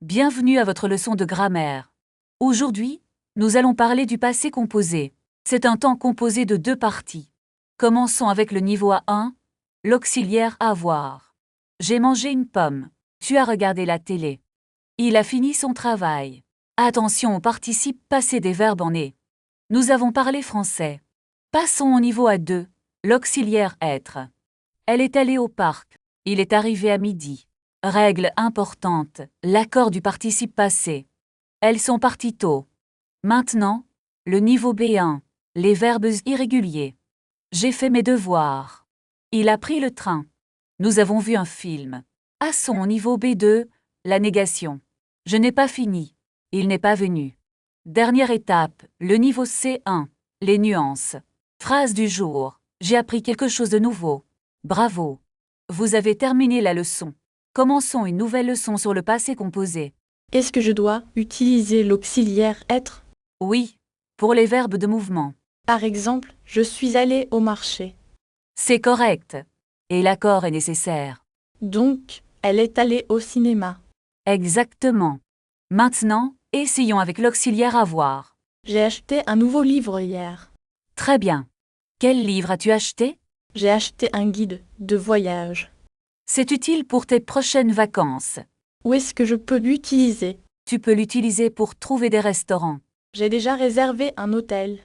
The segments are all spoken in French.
Bienvenue à votre leçon de grammaire. Aujourd'hui, nous allons parler du passé composé. C'est un temps composé de deux parties. Commençons avec le niveau A1, l'auxiliaire avoir. J'ai mangé une pomme. Tu as regardé la télé. Il a fini son travail. Attention au participe passé des verbes en est. Nous avons parlé français. Passons au niveau A2, l'auxiliaire être. Elle est allée au parc. Il est arrivé à midi. Règle importante, l'accord du participe passé. Elles sont parties tôt. Maintenant, le niveau B1, les verbes irréguliers. J'ai fait mes devoirs. Il a pris le train. Nous avons vu un film. Passons au niveau B2, la négation. Je n'ai pas fini. Il n'est pas venu. Dernière étape, le niveau C1, les nuances. Phrase du jour. J'ai appris quelque chose de nouveau. Bravo. Vous avez terminé la leçon. Commençons une nouvelle leçon sur le passé composé. Est-ce que je dois utiliser l'auxiliaire être? Oui, pour les verbes de mouvement. Par exemple, je suis allé au marché. C'est correct. Et l'accord est nécessaire. Donc, elle est allée au cinéma. Exactement. Maintenant, essayons avec l'auxiliaire avoir. J'ai acheté un nouveau livre hier. Très bien. Quel livre as-tu acheté? J'ai acheté un guide de voyage. C'est utile pour tes prochaines vacances. Où est-ce que je peux l'utiliser? Tu peux l'utiliser pour trouver des restaurants. J'ai déjà réservé un hôtel.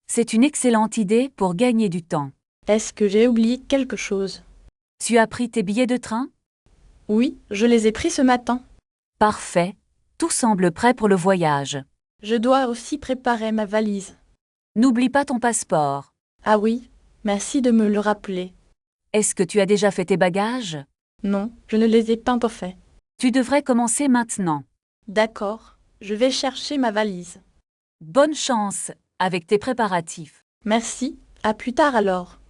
C'est une excellente idée pour gagner du temps. Est-ce que j'ai oublié quelque chose? Tu as pris tes billets de train? Oui, je les ai pris ce matin. Parfait. Tout semble prêt pour le voyage. Je dois aussi préparer ma valise. N'oublie pas ton passeport. Ah oui, merci de me le rappeler. Est-ce que tu as déjà fait tes bagages? Non, je ne les ai pas encore faits. Tu devrais commencer maintenant. D'accord, je vais chercher ma valise. Bonne chance avec tes préparatifs. Merci, à plus tard alors.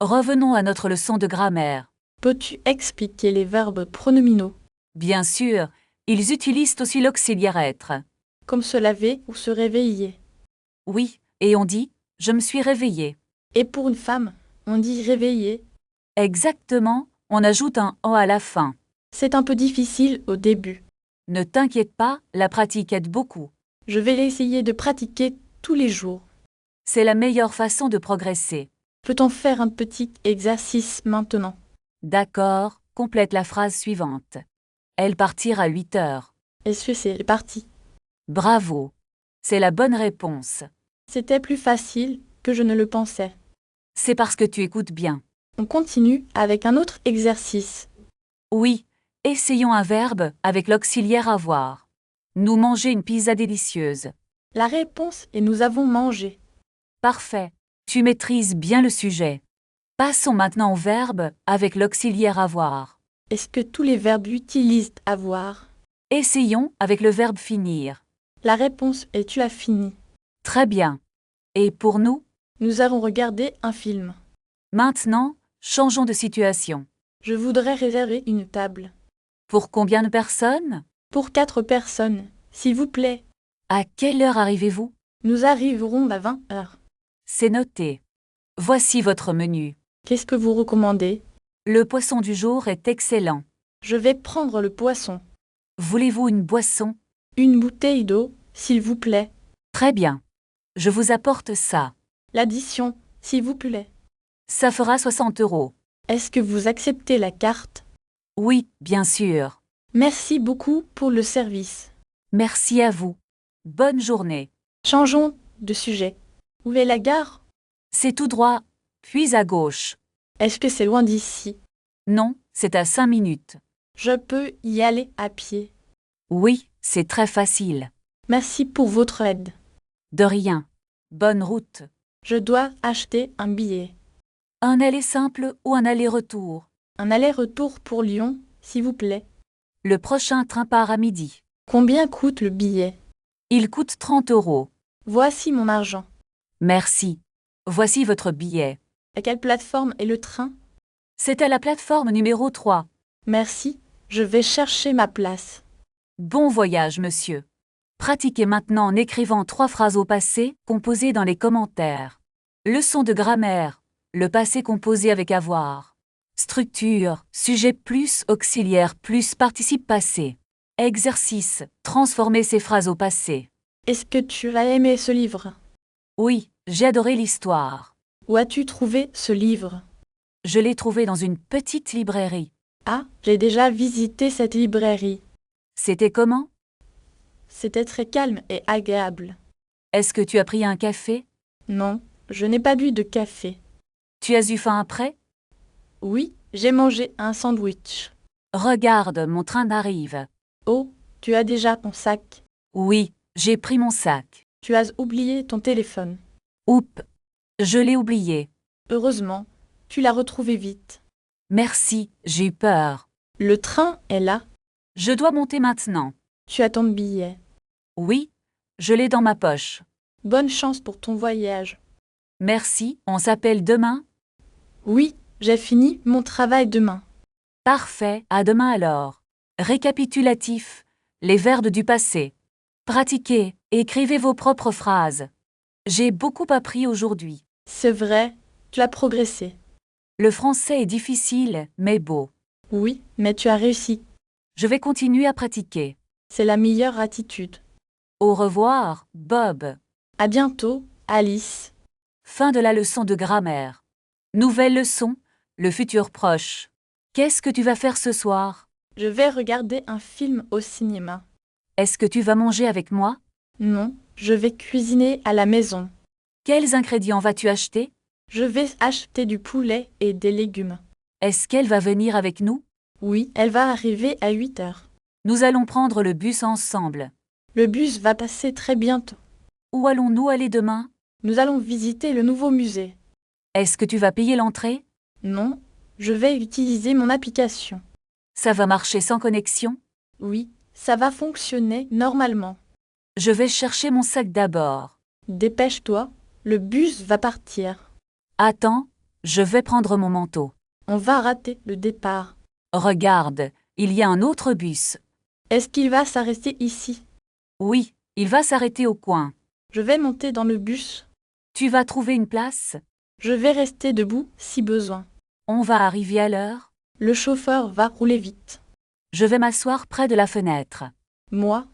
Revenons à notre leçon de grammaire. Peux-tu expliquer les verbes pronominaux, Bien sûr, ils utilisent aussi l'auxiliaire être. comme se laver ou se réveiller? Oui, et on dit « je me suis réveillé ». Et pour une femme, on dit réveiller. Exactement, on ajoute un « o » à la fin. C'est un peu difficile au début. Ne t'inquiète pas, la pratique aide beaucoup. Je vais essayer de pratiquer tous les jours. C'est la meilleure façon de progresser. Peut-on faire un petit exercice maintenant? D'accord, complète la phrase suivante. Elle partira à 8 heures. Est-ce que c'est parti? Bravo. C'est la bonne réponse. C'était plus facile que je ne le pensais. C'est parce que tu écoutes bien. On continue avec un autre exercice. Oui, essayons un verbe avec l'auxiliaire avoir. Nous manger une pizza délicieuse. La réponse est nous avons mangé. Parfait. Tu maîtrises bien le sujet. Passons maintenant au verbe avec l'auxiliaire avoir. Est-ce que tous les verbes utilisent avoir? Essayons avec le verbe finir. La réponse est tu as fini. Très bien. Et pour nous, Nous avons regardé un film. maintenant, changeons de situation. Je voudrais réserver une table. Pour combien de personnes? Pour 4 personnes, s'il vous plaît. À quelle heure arrivez-vous? Nous arriverons à 20 heures. C'est noté. Voici votre menu. Qu'est-ce que vous recommandez? Le poisson du jour est excellent. Je vais prendre le poisson. Voulez-vous une boisson? Une bouteille d'eau, s'il vous plaît. Très bien. Je vous apporte ça. L'addition, s'il vous plaît. Ça fera 60 €. Est-ce que vous acceptez la carte? Oui, bien sûr. Merci beaucoup pour le service. Merci à vous. Bonne journée. Changeons de sujet. Où est la gare? C'est tout droit, puis à gauche. Est-ce que c'est loin d'ici? Non, c'est à 5 minutes. Je peux y aller à pied. Oui, c'est très facile. Merci pour votre aide. De rien. Bonne route. Je dois acheter un billet. Un aller simple ou un aller-retour? Un aller-retour pour Lyon, s'il vous plaît. Le prochain train part à midi. Combien coûte le billet? Il coûte 30 €. Voici mon argent. Merci. Voici votre billet. À quelle plateforme est le train? C'est à la plateforme numéro 3. Merci, je vais chercher ma place. Bon voyage, monsieur. Pratiquez maintenant en écrivant 3 phrases au passé composées dans les commentaires. Leçon de grammaire. Le passé composé avec avoir. Structure, sujet plus auxiliaire plus participe passé. Exercice. Transformer ces phrases au passé. Est-ce que tu as aimé ce livre? Oui, j'ai adoré l'histoire. Où as-tu trouvé ce livre? Je l'ai trouvé dans une petite librairie. Ah, j'ai déjà visité cette librairie. C'était comment? C'était très calme et agréable. Est-ce que tu as pris un café? Non, je n'ai pas bu de café. Tu as eu faim après? Oui, j'ai mangé un sandwich. Regarde, mon train arrive. Oh, tu as déjà ton sac. Oui, j'ai pris mon sac. Tu as oublié ton téléphone. Oups, je l'ai oublié. Heureusement, tu l'as retrouvé vite. Merci, j'ai eu peur. Le train est là. Je dois monter maintenant. Tu as ton billet. Oui, je l'ai dans ma poche. Bonne chance pour ton voyage. Merci, on s'appelle demain? Oui, j'ai fini mon travail demain. Parfait, à demain alors. Récapitulatif. Les verbes du passé. Pratiquez, écrivez vos propres phrases. J'ai beaucoup appris aujourd'hui. C'est vrai, tu as progressé. Le français est difficile, mais beau. Oui, mais tu as réussi. Je vais continuer à pratiquer. C'est la meilleure attitude. Au revoir, Bob. À bientôt, Alice. Fin de la leçon de grammaire. Nouvelle leçon, le futur proche. Qu'est-ce que tu vas faire ce soir? Je vais regarder un film au cinéma. Est-ce que tu vas manger avec moi? Non, je vais cuisiner à la maison. Quels ingrédients vas-tu acheter? Je vais acheter du poulet et des légumes. Est-ce qu'elle va venir avec nous? Oui, elle va arriver à 8 heures. Nous allons prendre le bus ensemble. Le bus va passer très bientôt. Où allons-nous aller demain? Nous allons visiter le nouveau musée. Est-ce que tu vas payer l'entrée? Non, je vais utiliser mon application. Ça va marcher sans connexion? Oui, ça va fonctionner normalement. Je vais chercher mon sac d'abord. Dépêche-toi, le bus va partir. Attends, je vais prendre mon manteau. On va rater le départ. Regarde, il y a un autre bus. Est-ce qu'il va s'arrêter ici? Oui, il va s'arrêter au coin. Je vais monter dans le bus. Tu vas trouver une place? Je vais rester debout si besoin. On va arriver à l'heure? Le chauffeur va rouler vite. Je vais m'asseoir près de la fenêtre. Moi,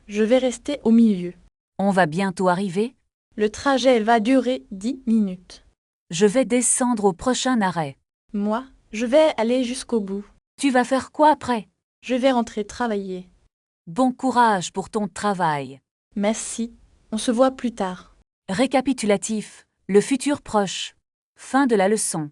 je vais rester au milieu. On va bientôt arriver? Le trajet va durer 10 minutes. Je vais descendre au prochain arrêt. Moi, je vais aller jusqu'au bout. Tu vas faire quoi après? Je vais rentrer travailler. Bon courage pour ton travail. Merci. On se voit plus tard. Récapitulatif, le futur proche. Fin de la leçon.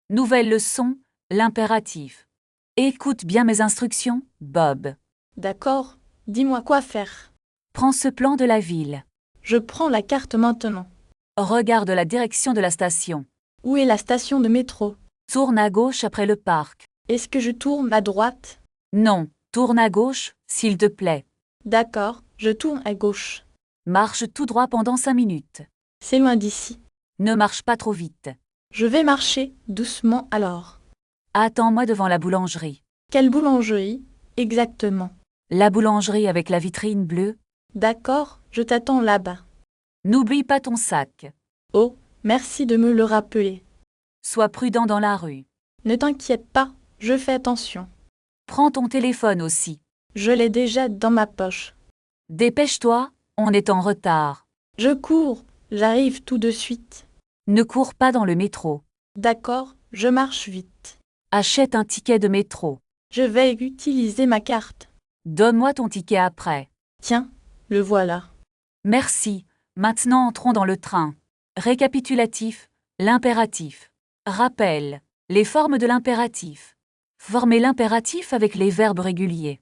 Nouvelle leçon, l'impératif. Écoute bien mes instructions, Bob. D'accord, dis-moi quoi faire. Prends ce plan de la ville. Je prends la carte maintenant. Regarde la direction de la station. Où est la station de métro? Tourne à gauche après le parc. Est-ce que je tourne à droite? Non, tourne à gauche, s'il te plaît. D'accord, je tourne à gauche. Marche tout droit pendant 5 minutes. C'est loin d'ici. Ne marche pas trop vite. Je vais marcher doucement alors. Attends-moi devant la boulangerie. Quelle boulangerie? Exactement. La boulangerie avec la vitrine bleue. D'accord, je t'attends là-bas. N'oublie pas ton sac. Oh, merci de me le rappeler. Sois prudent dans la rue. Ne t'inquiète pas, je fais attention. Prends ton téléphone aussi. Je l'ai déjà dans ma poche. Dépêche-toi, on est en retard. Je cours, j'arrive tout de suite. Ne cours pas dans le métro. D'accord, je marche vite. Achète un ticket de métro. Je vais utiliser ma carte. Donne-moi ton ticket après. Tiens, le voilà. Merci. Maintenant entrons dans le train. Récapitulatif, l'impératif. Rappel, les formes de l'impératif. Former l'impératif avec les verbes réguliers.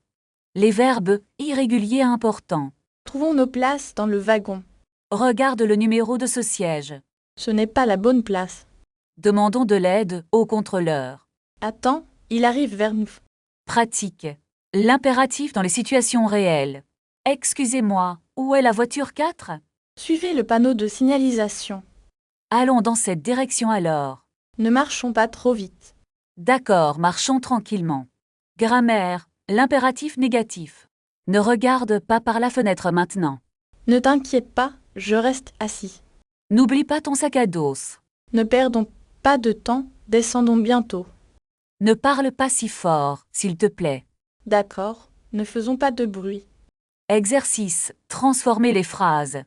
Les verbes irréguliers importants. Trouvons nos places dans le wagon. Regarde le numéro de ce siège. Ce n'est pas la bonne place. Demandons de l'aide au contrôleur. Attends, il arrive vers nous. Pratique. L'impératif dans les situations réelles. Excusez-moi, où est la voiture 4? Suivez le panneau de signalisation. Allons dans cette direction alors. Ne marchons pas trop vite. D'accord, marchons tranquillement. Grammaire, l'impératif négatif. Ne regarde pas par la fenêtre maintenant. Ne t'inquiète pas, je reste assis. N'oublie pas ton sac à dos. Ne perdons pas de temps, descendons bientôt. Ne parle pas si fort, s'il te plaît. D'accord, Ne faisons pas de bruit. Exercice. Transformer les phrases.